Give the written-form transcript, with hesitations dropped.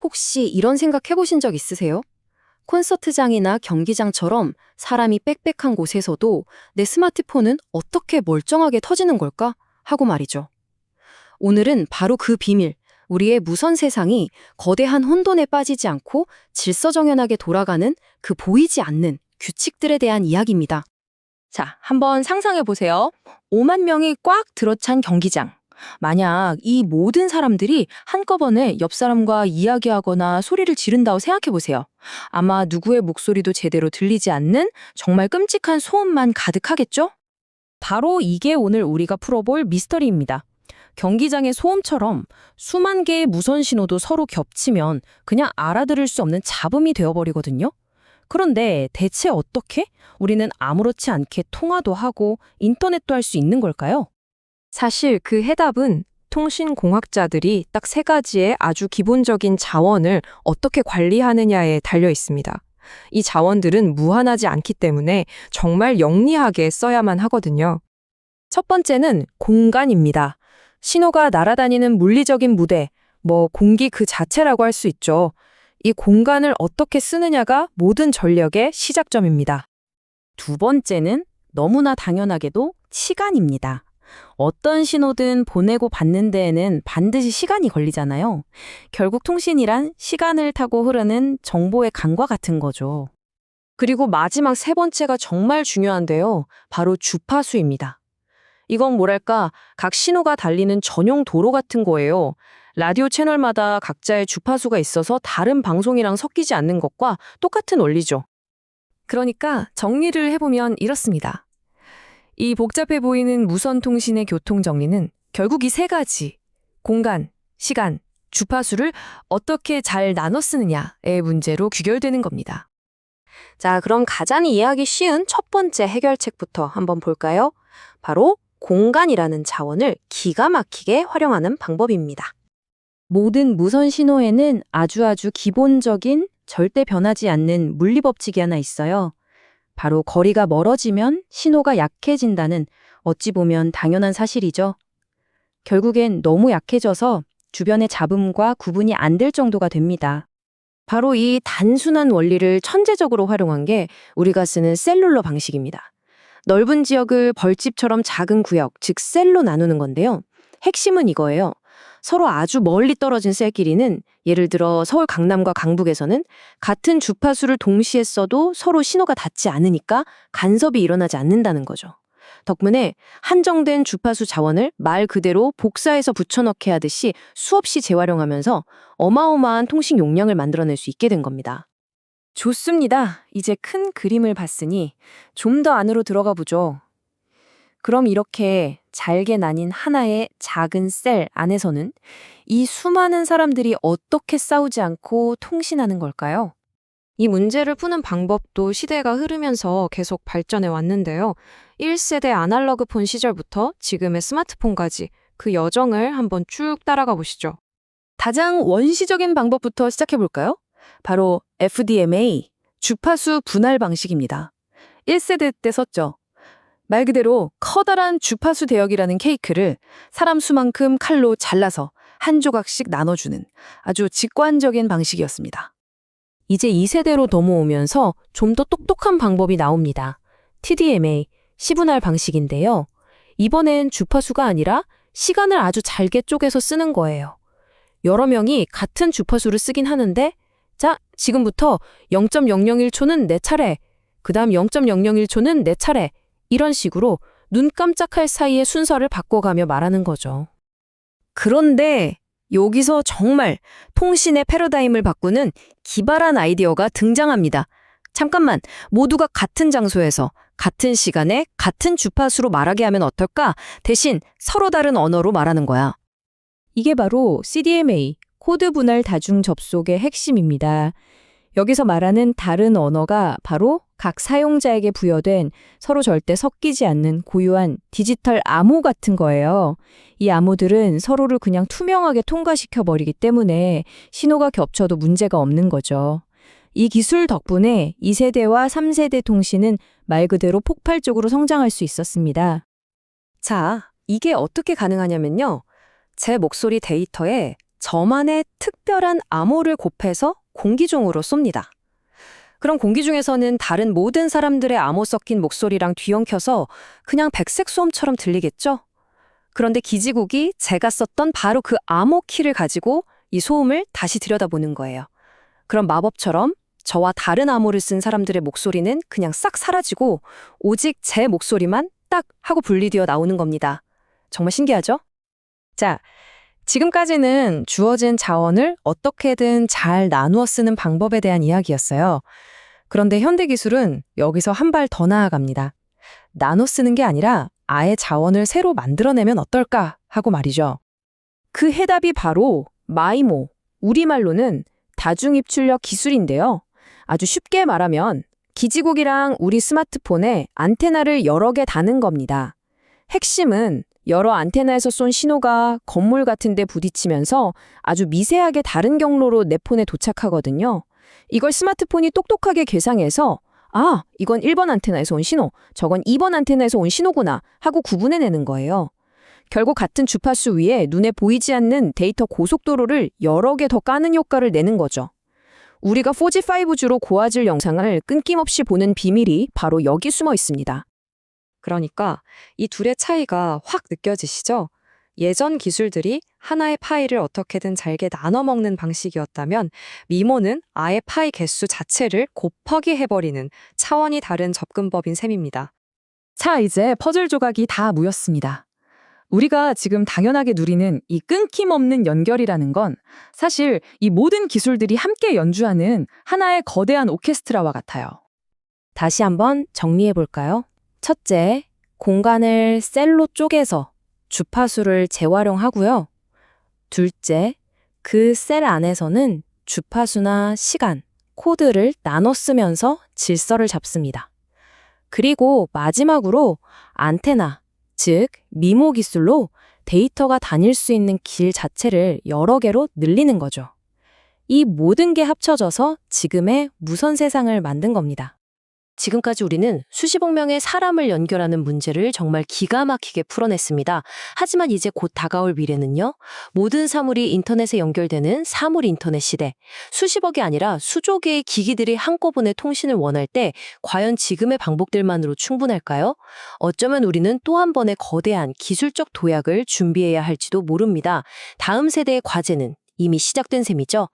혹시 이런 생각 해보신 적 있으세요? 콘서트장이나 경기장처럼 사람이 빽빽한 곳에서도 내 스마트폰은 어떻게 멀쩡하게 터지는 걸까? 하고 말이죠. 오늘은 바로 그 비밀, 우리의 무선 세상이 거대한 혼돈에 빠지지 않고 질서정연하게 돌아가는 그 보이지 않는 규칙들에 대한 이야기입니다. 자, 한번 상상해 보세요. 5만 명이 꽉 들어찬 경기장. 만약 이 모든 사람들이 한꺼번에 옆 사람과 이야기하거나 소리를 지른다고 생각해 보세요. 아마 누구의 목소리도 제대로 들리지 않는 정말 끔찍한 소음만 가득하겠죠? 바로 이게 오늘 우리가 풀어볼 미스터리입니다. 경기장의 소음처럼 수만 개의 무선 신호도 서로 겹치면 그냥 알아들을 수 없는 잡음이 되어버리거든요. 그런데 대체 어떻게 우리는 아무렇지 않게 통화도 하고 인터넷도 할 수 있는 걸까요? 사실 그 해답은 통신공학자들이 딱 세 가지의 아주 기본적인 자원을 어떻게 관리하느냐에 달려 있습니다. 이 자원들은 무한하지 않기 때문에 정말 영리하게 써야만 하거든요. 첫 번째는 공간입니다. 신호가 날아다니는 물리적인 무대, 공기 그 자체라고 할 수 있죠. 이 공간을 어떻게 쓰느냐가 모든 전력의 시작점입니다. 두 번째는 너무나 당연하게도 시간입니다. 어떤 신호든 보내고 받는 데에는 반드시 시간이 걸리잖아요. 결국 통신이란 시간을 타고 흐르는 정보의 강과 같은 거죠. 그리고 마지막 세 번째가 정말 중요한데요. 바로 주파수입니다. 이건 뭐랄까, 각 신호가 달리는 전용 도로 같은 거예요. 라디오 채널마다 각자의 주파수가 있어서 다른 방송이랑 섞이지 않는 것과 똑같은 원리죠. 그러니까 정리를 해보면 이렇습니다. 이 복잡해 보이는 무선 통신의 교통 정리는 결국 이 세 가지, 공간, 시간, 주파수를 어떻게 잘 나눠 쓰느냐의 문제로 귀결되는 겁니다. 자, 그럼 가장 이해하기 쉬운 첫 번째 해결책부터 한번 볼까요? 바로 공간이라는 자원을 기가 막히게 활용하는 방법입니다. 모든 무선 신호에는 아주 기본적인 절대 변하지 않는 물리법칙이 하나 있어요. 바로 거리가 멀어지면 신호가 약해진다는 어찌 보면 당연한 사실이죠. 결국엔 너무 약해져서 주변의 잡음과 구분이 안 될 정도가 됩니다. 바로 이 단순한 원리를 천재적으로 활용한 게 우리가 쓰는 셀룰러 방식입니다. 넓은 지역을 벌집처럼 작은 구역, 즉 셀로 나누는 건데요. 핵심은 이거예요. 서로 아주 멀리 떨어진 셀끼리는 예를 들어 서울 강남과 강북에서는 같은 주파수를 동시에 써도 서로 신호가 닿지 않으니까 간섭이 일어나지 않는다는 거죠. 덕분에 한정된 주파수 자원을 말 그대로 복사해서 붙여넣기 하듯이 수없이 재활용하면서 어마어마한 통신 용량을 만들어낼 수 있게 된 겁니다. 좋습니다. 이제 큰 그림을 봤으니 좀 더 안으로 들어가 보죠. 그럼 이렇게 잘게 나뉜 하나의 작은 셀 안에서는 이 수많은 사람들이 어떻게 싸우지 않고 통신하는 걸까요? 이 문제를 푸는 방법도 시대가 흐르면서 계속 발전해 왔는데요. 1세대 아날로그 폰 시절부터 지금의 스마트폰까지 그 여정을 한번 쭉 따라가 보시죠. 가장 원시적인 방법부터 시작해 볼까요? 바로 FDMA, 주파수 분할 방식입니다. 1세대 때 썼죠. 말 그대로 커다란 주파수 대역이라는 케이크를 사람 수만큼 칼로 잘라서 한 조각씩 나눠주는 아주 직관적인 방식이었습니다. 이제 2세대로 넘어오면서 좀 더 똑똑한 방법이 나옵니다. TDMA, 시분할 방식인데요. 이번엔 주파수가 아니라 시간을 아주 잘게 쪼개서 쓰는 거예요. 여러 명이 같은 주파수를 쓰긴 하는데, 자, 지금부터 0.001초는 내 차례, 그 다음 0.001초는 내 차례, 이런 식으로 눈 깜짝할 사이에 순서를 바꿔가며 말하는 거죠. 그런데 여기서 정말 통신의 패러다임을 바꾸는 기발한 아이디어가 등장합니다. 잠깐만, 모두가 같은 장소에서 같은 시간에 같은 주파수로 말하게 하면 어떨까? 대신 서로 다른 언어로 말하는 거야. 이게 바로 CDMA, 코드 분할 다중 접속의 핵심입니다. 여기서 말하는 다른 언어가 바로 각 사용자에게 부여된 서로 절대 섞이지 않는 고유한 디지털 암호 같은 거예요. 이 암호들은 서로를 그냥 투명하게 통과시켜버리기 때문에 신호가 겹쳐도 문제가 없는 거죠. 이 기술 덕분에 2세대와 3세대 통신은 말 그대로 폭발적으로 성장할 수 있었습니다. 자, 이게 어떻게 가능하냐면요. 제 목소리 데이터에 저만의 특별한 암호를 곱해서 공기 중으로 쏩니다. 그럼 공기 중에서는 다른 모든 사람들의 암호 섞인 목소리랑 뒤엉켜서 그냥 백색 소음처럼 들리겠죠? 그런데 기지국이 제가 썼던 바로 그 암호 키를 가지고 이 소음을 다시 들여다보는 거예요. 그럼 마법처럼 저와 다른 암호를 쓴 사람들의 목소리는 그냥 싹 사라지고 오직 제 목소리만 딱 하고 분리되어 나오는 겁니다. 정말 신기하죠? 자, 지금까지는 주어진 자원을 어떻게든 잘 나누어 쓰는 방법에 대한 이야기였어요. 그런데 현대기술은 여기서 한 발 더 나아갑니다. 나눠 쓰는 게 아니라 아예 자원을 새로 만들어내면 어떨까 하고 말이죠. 그 해답이 바로 마이모, 우리말로는 다중입출력 기술인데요. 아주 쉽게 말하면 기지국이랑 우리 스마트폰에 안테나를 여러 개 다는 겁니다. 핵심은 여러 안테나에서 쏜 신호가 건물 같은 데 부딪히면서 아주 미세하게 다른 경로로 내 폰에 도착하거든요. 이걸 스마트폰이 똑똑하게 계상해서 아, 이건 1번 안테나에서 온 신호, 저건 2번 안테나에서 온 신호구나 하고 구분해내는 거예요. 결국 같은 주파수 위에 눈에 보이지 않는 데이터 고속도로를 여러 개 더 까는 효과를 내는 거죠. 우리가 4G, 5G로 고화질 영상을 끊김없이 보는 비밀이 바로 여기 숨어 있습니다. 그러니까 이 둘의 차이가 확 느껴지시죠? 예전 기술들이 하나의 파일을 어떻게든 잘게 나눠 먹는 방식이었다면 미모는 아예 파일 개수 자체를 곱하기 해버리는 차원이 다른 접근법인 셈입니다. 자, 이제 퍼즐 조각이 다 모였습니다. 우리가 지금 당연하게 누리는 이 끊김없는 연결이라는 건 사실 이 모든 기술들이 함께 연주하는 하나의 거대한 오케스트라와 같아요. 다시 한번 정리해 볼까요? 첫째, 공간을 셀로 쪼개서 주파수를 재활용하고요. 둘째, 그 셀 안에서는 주파수나 시간, 코드를 나눠 쓰면서 질서를 잡습니다. 그리고 마지막으로 안테나, 즉 미모 기술로 데이터가 다닐 수 있는 길 자체를 여러 개로 늘리는 거죠. 이 모든 게 합쳐져서 지금의 무선 세상을 만든 겁니다. 지금까지 우리는 수십억 명의 사람을 연결하는 문제를 정말 기가 막히게 풀어냈습니다. 하지만 이제 곧 다가올 미래는요. 모든 사물이 인터넷에 연결되는 사물 인터넷 시대. 수십억이 아니라 수조 개의 기기들이 한꺼번에 통신을 원할 때 과연 지금의 방법들만으로 충분할까요? 어쩌면 우리는 또 한 번의 거대한 기술적 도약을 준비해야 할지도 모릅니다. 다음 세대의 과제는 이미 시작된 셈이죠.